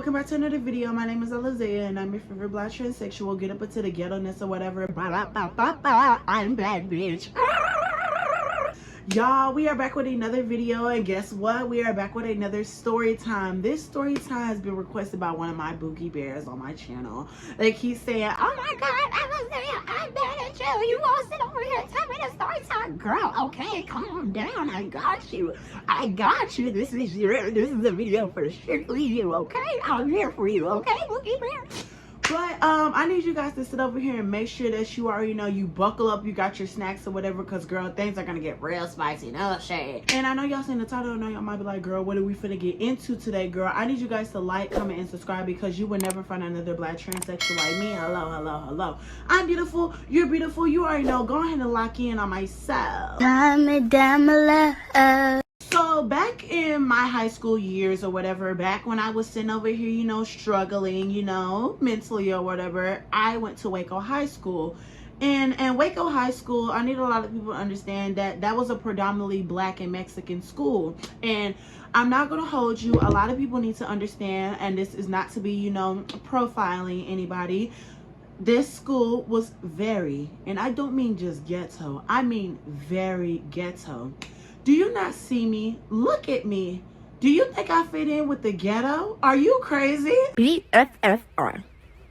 welcome back to another video. My name is Alizea and I'm your favorite black transsexual. Get up into the ghetto-ness or whatever. I'm bad bitch. Y'all, we are back with another video, and guess what? We are back with another story time. This story time has been requested by one of my boogie bears on my channel. They keep saying, oh my god, Alizea, I'm bad at you. You all sit over here and tell me the story time. Girl, okay, calm down. I got you. This is a video for strictly you, okay? I'm here for you, okay, boogie bear? But I need you guys to sit over here and make sure that you already know you buckle up, you got your snacks or whatever, because girl, things are gonna get real spicy, no shade. And I know y'all seen the title, and I know y'all might be like, girl, what are we finna get into today, girl? I need you guys to like, comment, and subscribe, because you will never find another black transsexual like me. Hello. I'm beautiful, you're beautiful, you already know. Go ahead and lock in on myself. So back in my high school years or whatever, back when I was sitting over here, you know, struggling, you know, mentally or whatever, I went to Waco High School. And Waco High School, I need a lot of people to understand that that was a predominantly black and Mexican school. And I'm not going to hold you. A lot of people need to understand, and this is not to be, you know, profiling anybody. This school was very, and I don't mean just ghetto, I mean very ghetto. Do you not see me? Look at me. Do you think I fit in with the ghetto? Are you crazy? BFFR.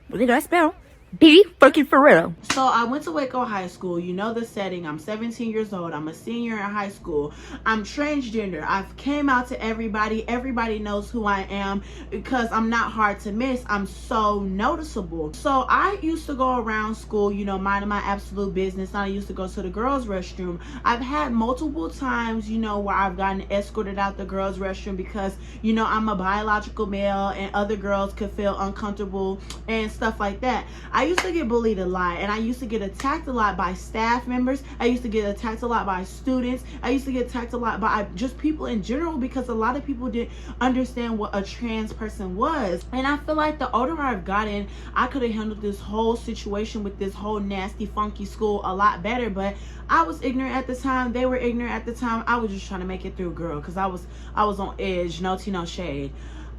What did I spell? B fucking for real. So I went to Waco High School. You know the setting. I'm 17 years old. I'm a senior in high school. I'm transgender. I've came out to everybody. Everybody knows who I am because I'm not hard to miss. I'm so noticeable. So I used to go around school, you know, minding my absolute business. I used to go to the girls' restroom. I've had multiple times, you know, where I've gotten escorted out the girls' restroom because, you know, I'm a biological male and other girls could feel uncomfortable and stuff like that. I used to get bullied a lot, and I used to get attacked a lot by staff members. I used to get attacked a lot by students. I used to get attacked a lot by just people in general, because a lot of people didn't understand what a trans person was. And I feel like the older I've gotten, I could have handled this whole situation with this whole nasty, funky school a lot better. But I was ignorant at the time. They were ignorant at the time. I was just trying to make it through, girl, because I was on edge. No tea, no shade.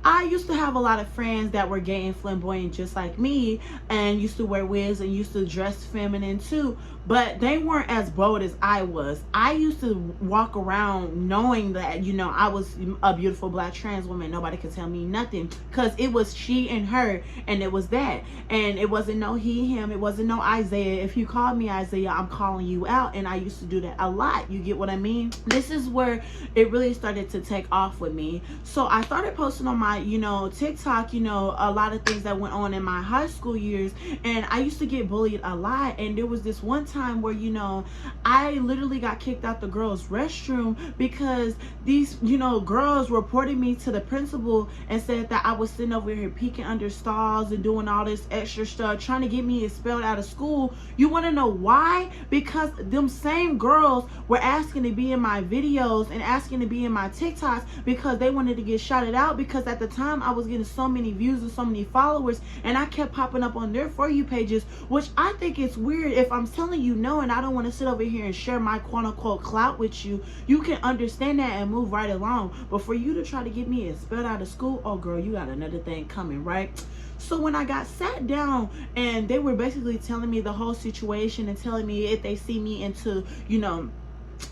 I used to have a lot of friends that were gay and flamboyant just like me, and used to wear wigs and used to dress feminine too, but they weren't as bold as I was. I used to walk around knowing that, you know, I was a beautiful black trans woman. Nobody could tell me nothing, because it was she and her, and it was that. And it wasn't no he, him. It wasn't no Isaiah. If you called me Isaiah, I'm calling you out. And I used to do that a lot. You get what I mean? This is where it really started to take off with me. So I started posting on my, you know, TikTok, you know, a lot of things that went on in my high school years. And I used to get bullied a lot. And there was this one time where, you know, I literally got kicked out the girls' restroom because these, you know, girls reported me to the principal and said that I was sitting over here peeking under stalls and doing all this extra stuff, trying to get me expelled out of school. You want to know why? Because them same girls were asking to be in my videos and asking to be in my TikToks because they wanted to get shouted out, because at the time I was getting so many views and so many followers, and I kept popping up on their For You pages, which I think it's weird. If I'm telling you no and I don't want to sit over here and share my quote-unquote clout with you, you can understand that and move right along. But for you to try to get me expelled out of school, oh girl, you got another thing coming, right? So when I got sat down and they were basically telling me the whole situation and telling me if they see me into, you know,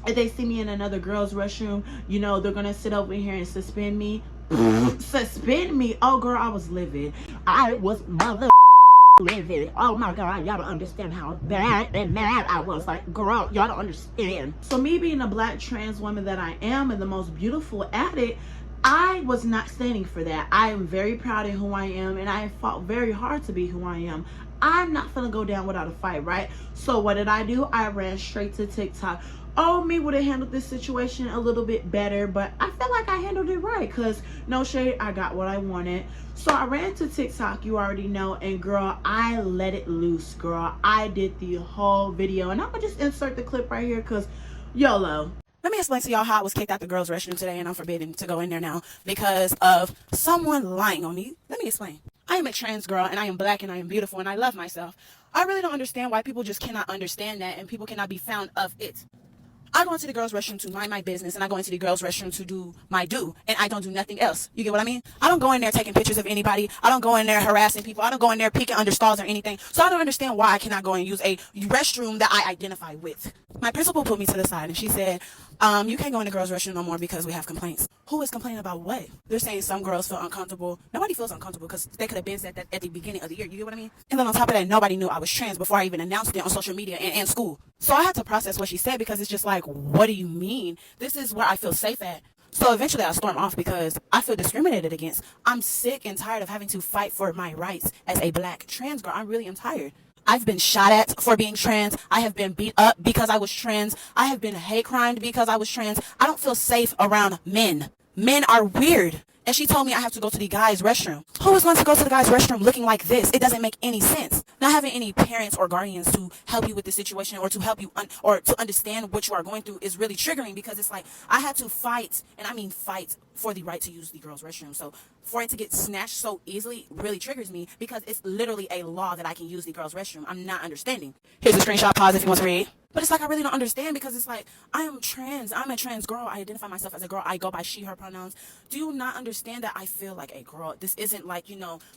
if they see me in another girl's restroom, you know, they're gonna sit over here and suspend me. Suspend me? Oh girl, I was livid. I was mother livid. Oh my god, y'all don't understand how bad and mad I was. Like, girl, y'all don't understand. So me being a black trans woman that I am, and the most beautiful at it, I was not standing for that. I am very proud of who I am, and I have fought very hard to be who I am. I'm not gonna go down without a fight, right? So what did I do? I ran straight to TikTok. Oh, me would have handled this situation a little bit better, but I felt like I handled it right, because no shade, I got what I wanted. So I ran to TikTok, you already know, and girl, I let it loose, girl. I did the whole video, and I'm gonna just insert the clip right here because YOLO. Let me explain to y'all how I was kicked out the girls' restroom today, and I'm forbidden to go in there now because of someone lying on me. Let me explain. I am a trans girl, and I am black, and I am beautiful, and I love myself. I really don't understand why people just cannot understand that, and people cannot be found of it. I go into the girls' restroom to mind my business, and I go into the girls' restroom to do my do, and I don't do nothing else. You get what I mean? I don't go in there taking pictures of anybody. I don't go in there harassing people. I don't go in there peeking under stalls or anything. So I don't understand why I cannot go and use a restroom that I identify with. My principal put me to the side, and she said, you can't go in the girls' restroom no more because we have complaints. Who is complaining about what? They're saying some girls feel uncomfortable. Nobody feels uncomfortable because they could have been said that at the beginning of the year. You get what I mean? And then on top of that, nobody knew I was trans before I even announced it on social media and school. So I had to process what she said because it's just like, what do you mean? This is where I feel safe at. So eventually I storm off because I feel discriminated against. I'm sick and tired of having to fight for my rights as a black trans girl. I really am tired. I've been shot at for being trans. I have been beat up because I was trans. I have been hate crimed because I was trans. I don't feel safe around men. Men are weird. And she told me I have to go to the guys' restroom. Who is going to go to the guys' restroom looking like this? It doesn't make any sense. Not having any parents or guardians to help you with the situation or to help you or to understand what you are going through is really triggering because it's like I had to fight, and I mean fight, for the right to use the girls' restroom. So for it to get snatched so easily really triggers me because it's literally a law that I can use the girls' restroom. I'm not understanding. Here's a screenshot. Pause if you want to read. But it's like I really don't understand because it's like I am trans. I'm a trans girl. I identify myself as a girl. I go by she, her pronouns. Do you not understand that I feel like a girl? This isn't like,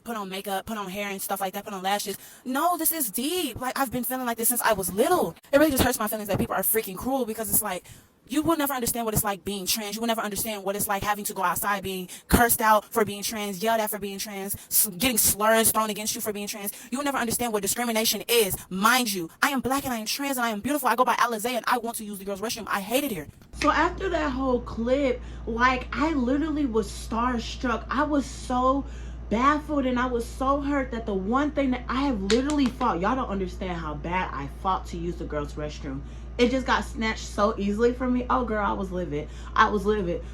put on makeup, put on hair and stuff like that, put on lashes. No, this is deep. Like I've been feeling like this since I was little. It really just hurts my feelings that people are freaking cruel because it's like you will never understand what it's like being trans. You will never understand what it's like having to go outside, being cursed out for being trans, yelled at for being trans, getting slurs thrown against you for being trans. You will never understand what discrimination is. Mind you, I am black and I am trans and I am beautiful. I go by Alizé and I want to use the girls' restroom. I hate it here. So after that whole clip, like I literally was starstruck. I was so baffled and I was so hurt that the one thing that I have literally fought, y'all don't understand how bad I fought to use the girls' restroom. It just got snatched so easily from me. Oh girl, I was livid.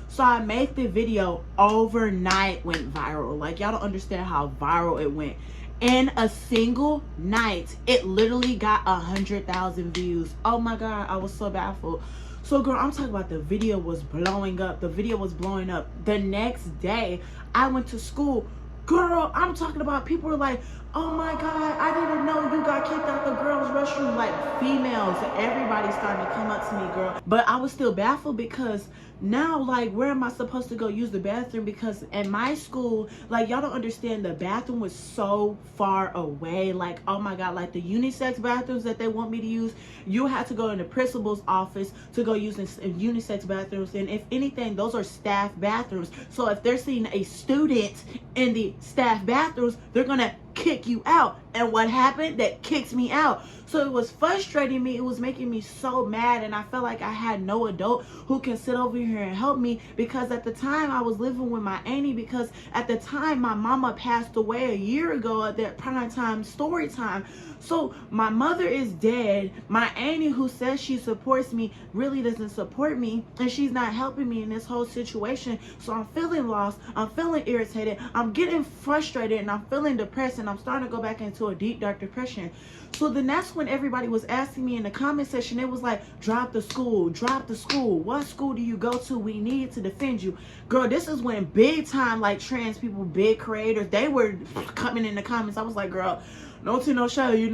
So I made the video overnight, went viral. Like y'all don't understand how viral it went. In a single night, it literally got 100,000 views. Oh my God, I was so baffled. So girl, I'm talking about the video was blowing up. The video was blowing up. The next day, I went to school. Girl, I'm talking about people were like, oh my God, I didn't know you got kicked out the girls' restroom. Like females, everybody starting to come up to me, girl. But I was still baffled because now, like, where am I supposed to go use the bathroom? Because at my school, like, y'all don't understand, the bathroom was so far away. Like, oh my God, like the unisex bathrooms that they want me to use, you have to go in the principal's office to go use unisex bathrooms. And if anything, those are staff bathrooms. So if they're seeing a student in the staff bathrooms, they're gonna kick you out. And what happened? That kicked me out. So it was frustrating me. It was making me so mad, and I felt like I had no adult who can sit over here and help me, because at the time I was living with my auntie, because at the time my mama passed away a year ago at that prime time story time. So my mother is dead. My auntie, who says she supports me, really doesn't support me, and she's not helping me in this whole situation. So I'm feeling lost, I'm feeling irritated, I'm getting frustrated, and I'm feeling depressed, and I'm starting to go back into a deep dark depression. So then that's when everybody was asking me in the comment section. It was like, drop the school, what school do you go to? We need to defend you. Girl, this is when big time, like, trans people, big creators, they were coming in the comments. I was like, girl, no tea, no shade,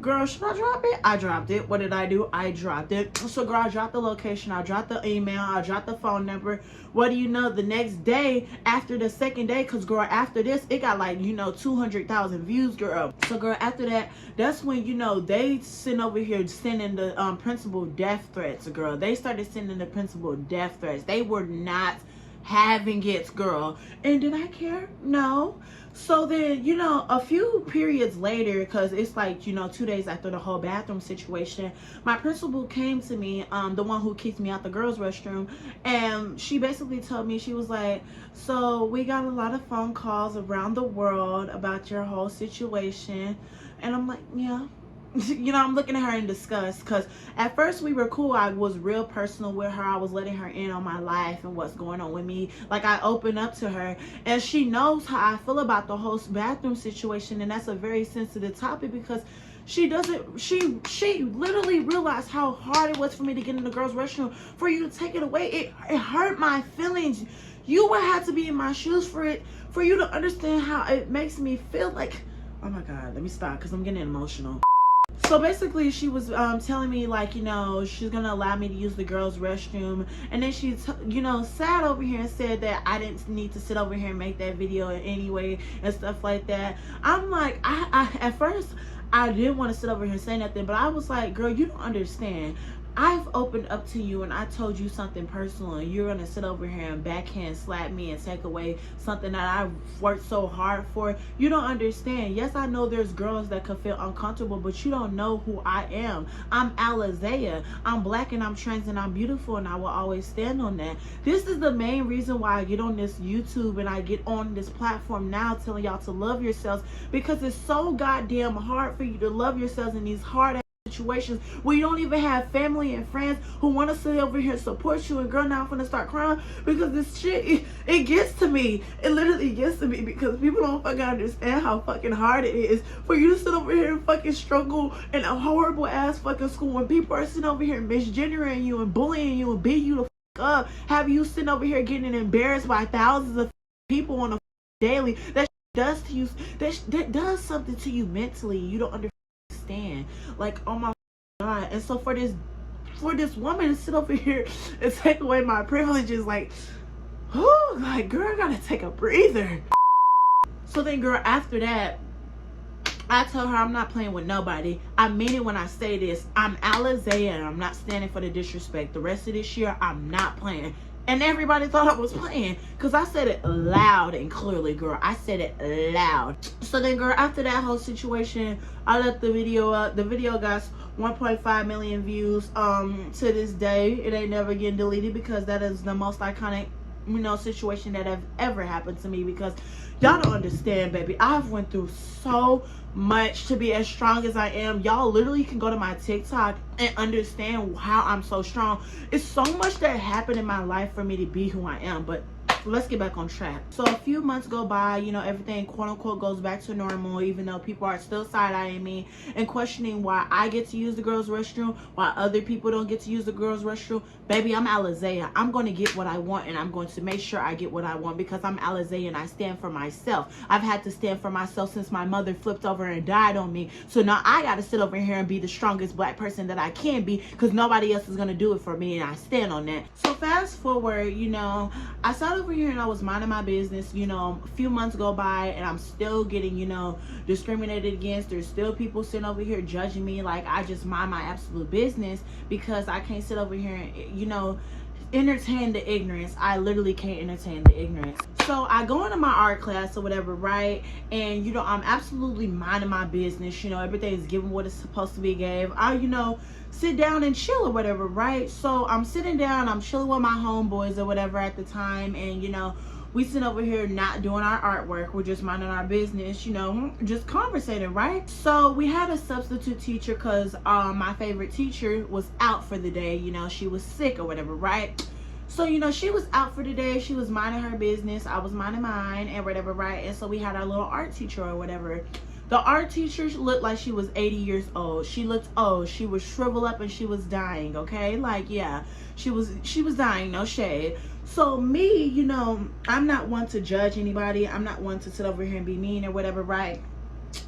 girl, should I drop it? I dropped it. What did I do? I dropped it. So girl, I dropped the location, I dropped the email, I dropped the phone number. What do you know, the next day, after the second day, because girl, after this, it got like, 200,000 views, girl. So girl, after that, that's when, they sent over here sending the principal death threats, girl. They started sending the principal death threats. They were not having it, girl. And did I care? No. So then, a few periods later, because it's like, 2 days after the whole bathroom situation, my principal came to me, the one who kicked me out the girls' restroom, and she basically told me, she was like, so we got a lot of phone calls around the world about your whole situation. And I'm like, yeah. I'm looking at her in disgust, because at first we were cool. I was real personal with her. I was letting her in on my life and what's going on with me. Like, I opened up to her, and she knows how I feel about the whole bathroom situation, and that's a very sensitive topic, because she literally realized how hard it was for me to get in the girls' restroom. For you to take it away, it hurt my feelings. You would have to be in my shoes for you to understand how it makes me feel. Like, oh my God, let me stop, because I'm getting emotional. So basically she was telling me like, you know, she's gonna allow me to use the girls restroom, and then she you know, sat over here and said that I didn't need to sit over here and make that video anyway and stuff like that. I'm like, I at first I didn't want to sit over here and say nothing, but I was like, girl, you don't understand. I've opened up to you and I told you something personal, and you're gonna sit over here and backhand slap me and take away something that I've worked so hard for. You don't understand. Yes, I know there's girls that could feel uncomfortable, but you don't know who I am. I'm Alizea. I'm black and I'm trans and I'm beautiful, and I will always stand on that. This is the main reason why I get on this YouTube and I get on this platform now telling y'all to love yourselves, because it's so goddamn hard for you to love yourselves in these hard situations where you don't even have family and friends who want to sit over here and support you. And girl, now I'm gonna start crying because this shit, it gets to me. It literally gets to me because people don't fucking understand how fucking hard it is for you to sit over here and fucking struggle in a horrible ass fucking school when people are sitting over here misgendering you and bullying you and beating you the fuck up, have you sitting over here getting embarrassed by thousands of people on a daily. That does to you, that does something to you mentally. You don't understand. Like, oh my god. And so for this woman to sit over here and take away my privileges, like, whoo, like, girl, I gotta take a breather. So then, girl, after that, I told her I'm not playing with nobody. I mean it when I say this. I'm Alizea and I'm not standing for the disrespect. The rest of this year, I'm not playing. And everybody thought I was playing because I said it loud and clearly, girl. I said it loud. So then, girl, after that whole situation, I let the video up. The video got 1.5 million views. To this day, it ain't never getting deleted because that is the most iconic, you know, situation that have ever happened to me. Because y'all don't understand, baby. I've went through so much to be as strong as I am. Y'all literally can go to my TikTok and understand how I'm so strong. It's so much that happened in my life for me to be who I am. But let's get back on track. So a few months go by, you know, everything quote unquote goes back to normal, even though people are still side-eyeing me and questioning why I get to use the girls restroom while other people don't get to use the girls restroom. Baby, I'm Alizea. I'm going to get what I want, and I'm going to make sure I get what I want because I'm Alizea and I stand for myself. I've had to stand for myself since my mother flipped over and died on me. So now I got to sit over here and be the strongest black person that I can be because nobody else is going to do it for me, and I stand on that. So fast forward, you know, I sat over here and I was minding my business. You know, a few months go by and I'm still getting, you know, discriminated against. There's still people sitting over here judging me like I just mind my absolute business because I can't sit over here and, you know, entertain the ignorance. I literally can't entertain the ignorance. So I go into my art class or whatever, right? And, you know, I'm absolutely minding my business. You know, everything's given what it's supposed to be gave. I, you know, sit down and chill or whatever, right? So I'm sitting down, I'm chilling with my homeboys or whatever at the time, and, you know, we sit over here not doing our artwork. We're just minding our business, you know, just conversating, right? So we had a substitute teacher because my favorite teacher was out for the day. You know, she was sick or whatever, right? So, you know, she was out for the day. She was minding her business. I was minding mine and whatever, right? And so we had our little art teacher or whatever. The art teacher looked like she was 80 years old. She looked old. She was shriveled up and she was dying, okay? Like, yeah, she was dying, no shade. So me, you know, I'm not one to judge anybody. I'm not one to sit over here and be mean or whatever, right?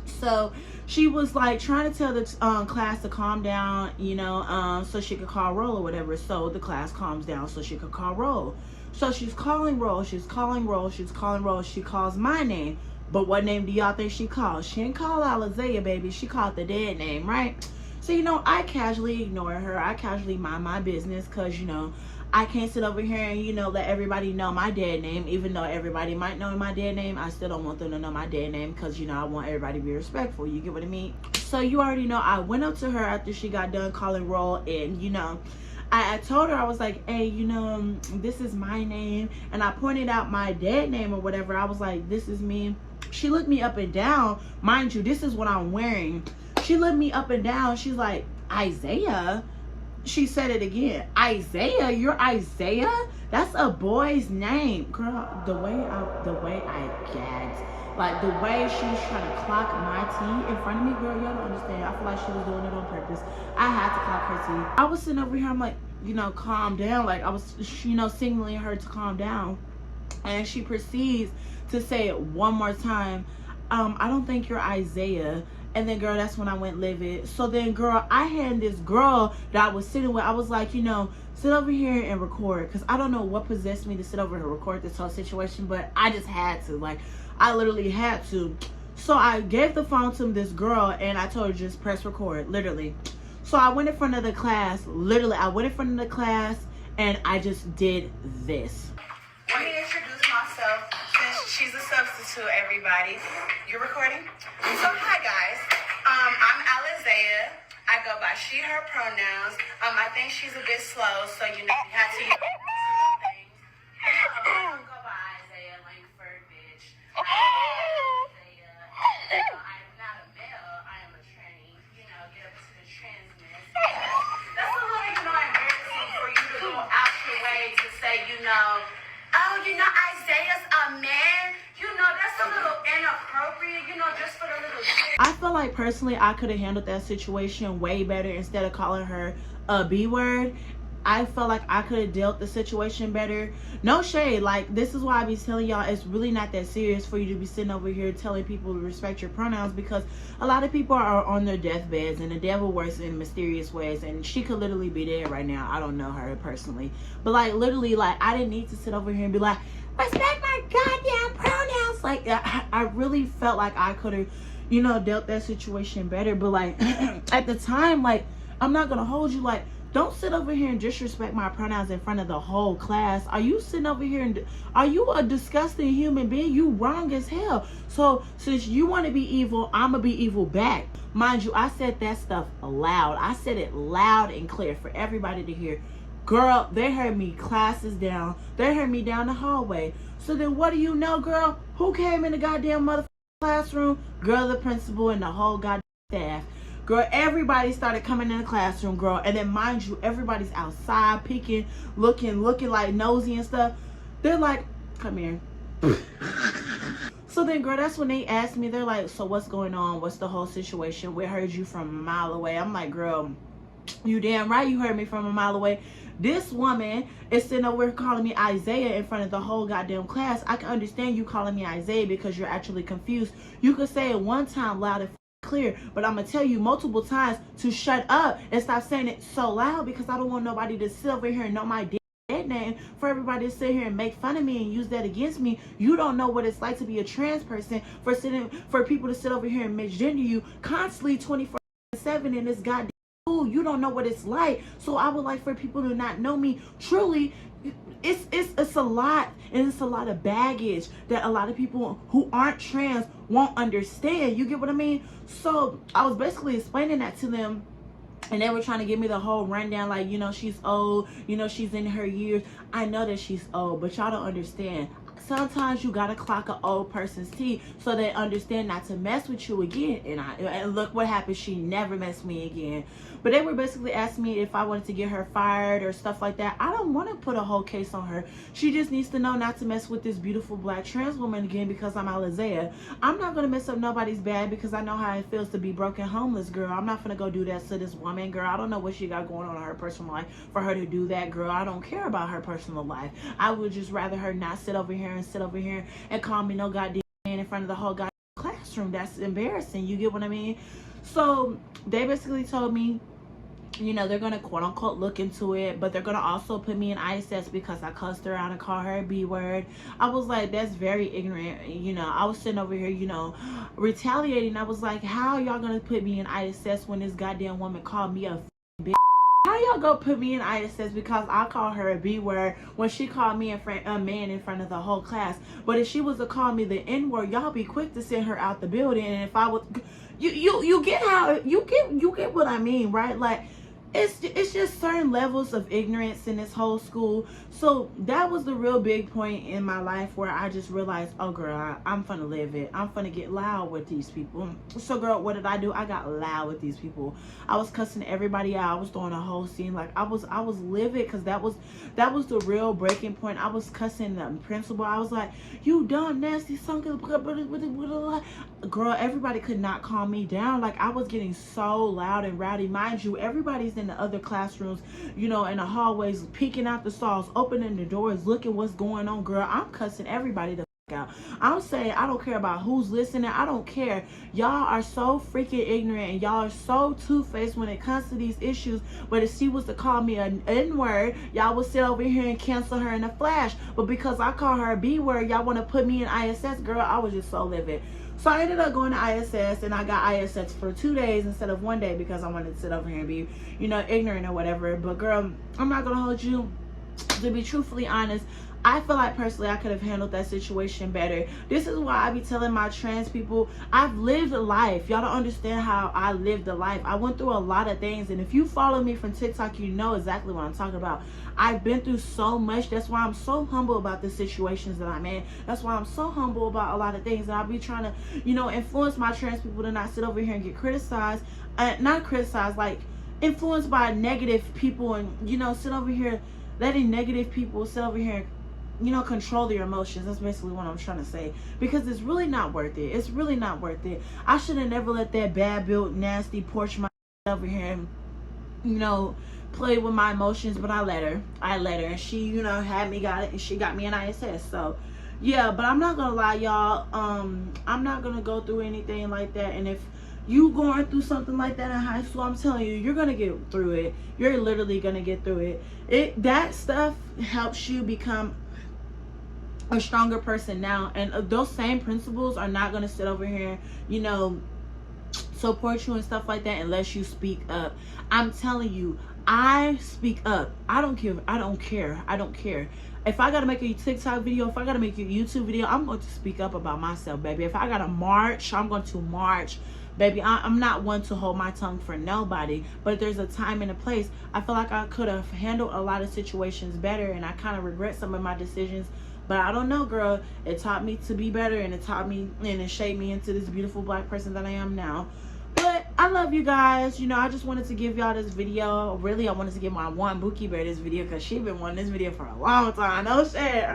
So she was like trying to tell the class to calm down, you know, so she could call roll or whatever. So the class calms down so she could call roll. So she's calling roll, she's calling roll, she's calling roll. She calls my name. But what name do y'all think she called? She didn't call Alizea, baby. She called the dead name, right? So, you know, I casually ignore her. I casually mind my business because, you know, I can't sit over here and, you know, let everybody know my dead name. Even though everybody might know my dead name, I still don't want them to know my dead name because, you know, I want everybody to be respectful. You get what I mean? So you already know I went up to her after she got done calling roll, and, you know, I told her, I was like, hey, you know, this is my name. And I pointed out my dead name or whatever. I was like, this is me. She looked me up and down. Mind you, this is what I'm wearing. She looked me up and down. She's like, Isaiah? She said it again. Isaiah? You're Isaiah? That's a boy's name. Girl, the way I gagged. Like, the way she was trying to clock my tea in front of me, girl, y'all don't understand. I feel like she was doing it on purpose. I had to clock her tea. I was sitting over here, I'm like, you know, calm down. Like, I was, you know, signaling her to calm down. And she proceeds to say it one more time. I don't think you're Isaiah. And then, girl, that's when I went livid. So then, girl, I had this girl that I was sitting with. I was like, you know, sit over here and record. Because I don't know what possessed me to sit over here and record this whole situation. But I just had to. Like, I literally had to. So I gave the phone to this girl. And I told her just press record. Literally. So I went in front of the class. Literally, I went in front of the class. And I just did this. Let me introduce myself since she's a substitute, everybody. You're recording? So, hi guys. I'm Alizea. I go by she, her pronouns. I think she's a bit slow, so you know, we had to use little things. I go by Isaiah Langford, bitch. Isaiah. I am not a male. I am a tranny. You know, get up to the transness. That's a little, you know, embarrassing for you to go out your way to say, you know, oh, you know, Isaiah's a man. You know, that's a little inappropriate, you know, just for the little shit. I feel like personally I could have handled that situation way better instead of calling her a B word. I felt like I could have dealt the situation better. No shade. Like, this is why I be telling y'all it's really not that serious for you to be sitting over here telling people to respect your pronouns, because a lot of people are on their deathbeds and the devil works in mysterious ways, and she could literally be dead right now. I don't know her personally. But like, literally, like, I didn't need to sit over here and be like, respect my goddamn pronouns. Like, I really felt like I could have, you know, dealt that situation better. But like, at the time, like, I'm not gonna hold you. Like, don't sit over here and disrespect my pronouns in front of the whole class. Are you sitting over here and are you a disgusting human being? You wrong as hell. So since you want to be evil, I'm gonna be evil back. Mind you, I said that stuff loud. I said it loud and clear for everybody to hear. Girl, they heard me classes down. They heard me down the hallway. So then what do you know, girl? Who came in the goddamn motherfucking classroom? Girl, the principal and the whole goddamn staff. Girl, everybody started coming in the classroom, girl. And then, mind you, everybody's outside, peeking, looking like nosy and stuff. They're like, come here. So then, girl, that's when they asked me, they're like, so what's going on? What's the whole situation? We heard you from a mile away. I'm like, girl, you damn right you heard me from a mile away. This woman is sitting over here calling me Isaiah in front of the whole goddamn class. I can understand you calling me Isaiah because you're actually confused. You could say it one time loud and clear, but I'm gonna tell you multiple times to shut up and stop saying it so loud, because I don't want nobody to sit over here and know my dead name, for everybody to sit here and make fun of me and use that against me. You don't know what it's like to be a trans person, for people to sit over here and misgender you constantly 24/7 in this goddamn school. You don't know what it's like. So I would like for people to not know me truly. It's a lot, and it's a lot of baggage that a lot of people who aren't trans won't understand. You get what I mean? So I was basically explaining that to them, and they were trying to give me the whole rundown, like, you know, she's old, you know, she's in her years. I know that she's old, but y'all don't understand. Sometimes you gotta clock an old person's teeth so they understand not to mess with you again. And look what happened. She never messed with me again. But they were basically asking me if I wanted to get her fired or stuff like that. I don't want to put a whole case on her. She just needs to know not to mess with this beautiful black trans woman again, because I'm Alizea. I'm not gonna mess up nobody's bag because I know how it feels to be broken homeless, girl. I'm not gonna go do that to this woman, girl. I don't know what she got going on in her personal life for her to do that, girl. I don't care about her personal life. I would just rather her not sit over here and call me no goddamn man in front of the whole goddamn classroom. That's embarrassing. You get what I mean? So they basically told me, you know, they're gonna quote unquote look into it, but they're gonna also put me in ISS because I cussed her out and called her a B word. I was like, that's very ignorant. You know, I was sitting over here, you know, retaliating. I was like, how y'all gonna put me in ISS when this goddamn woman called me a bitch? How y'all go put me in ISS because I call her a B word when she called me a man in front of the whole class? But if she was to call me the N word, y'all be quick to send her out the building. And if I was, you get how you get what I mean, right? Like, it's just certain levels of ignorance in this whole school. So that was the real big point in my life where I just realized, oh girl, I'm finna live it. I'm finna get loud with these people. So girl, what did I do? I got loud with these people. I was cussing everybody out. I was throwing a whole scene. Like, I was livid, because that was the real breaking point. I was cussing the principal. I was like, you dumb nasty son. Girl, everybody could not calm me down. Like, I was getting so loud and rowdy. Mind you, everybody's in the other classrooms, you know, in the hallways, peeking out the stalls, opening the doors, looking what's going on. Girl, I'm cussing everybody the out. I'm saying I don't care about who's listening. I don't care. Y'all are so freaking ignorant and y'all are so two-faced when it comes to these issues. But if she was to call me an N-word, y'all would sit over here and cancel her in a flash. But because I call her a B-word, y'all want to put me in ISS. Girl, I was just so livid. So I ended up going to ISS, and I got ISS for 2 days instead of 1 day because I wanted to sit over here and be, you know, ignorant or whatever. But girl, I'm not going to hold you. To be truthfully honest, I feel like personally I could have handled that situation better. This is why I be telling my trans people, I've lived a life. Y'all don't understand how I lived a life. I went through a lot of things, and if you follow me from TikTok, you know exactly what I'm talking about. I've been through so much. That's why I'm so humble about the situations that I'm in. That's why I'm so humble about a lot of things. And I'll be trying to, you know, influence my trans people to not sit over here and get criticized. Not criticized, like influenced by negative people, and, you know, sit over here letting negative people sit over here and, you know, control their emotions. That's basically what I'm trying to say. Because it's really not worth it. It's really not worth it. I should have never let that bad built, nasty porch my over here and, you know, play with my emotions. But I let her. And she, you know, she got me in ISS. So yeah, but I'm not gonna lie, y'all. I'm not gonna go through anything like that. And if you going through something like that in high school, I'm telling you, you're gonna get through it. You're literally gonna get through it. That stuff helps you become a stronger person now, and those same principles are not gonna sit over here, you know, support you and stuff like that unless you speak up. I'm telling you, I speak up. I don't care. If I gotta make a TikTok video, if I gotta make a YouTube video, I'm going to speak up about myself, baby. If I gotta march, I'm going to march. Baby, I'm not one to hold my tongue for nobody, but there's a time and a place. I feel like I could have handled a lot of situations better, and I kind of regret some of my decisions. But I don't know, girl. It taught me to be better, and it taught me and it shaped me into this beautiful black person that I am now. But I love you guys. You know, I just wanted to give y'all this video. Really, I wanted to give my one Bookie Bear this video because she been wanting this video for a long time. No shit.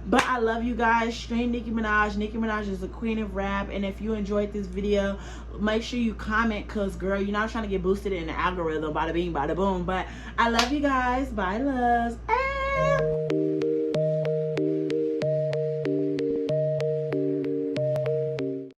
But I love you guys. Stream Nicki Minaj. Nicki Minaj is the queen of rap. And if you enjoyed this video, make sure you comment, because, girl, you're not trying to get boosted in the algorithm. Bada bing, bada boom. But I love you guys. Bye, loves.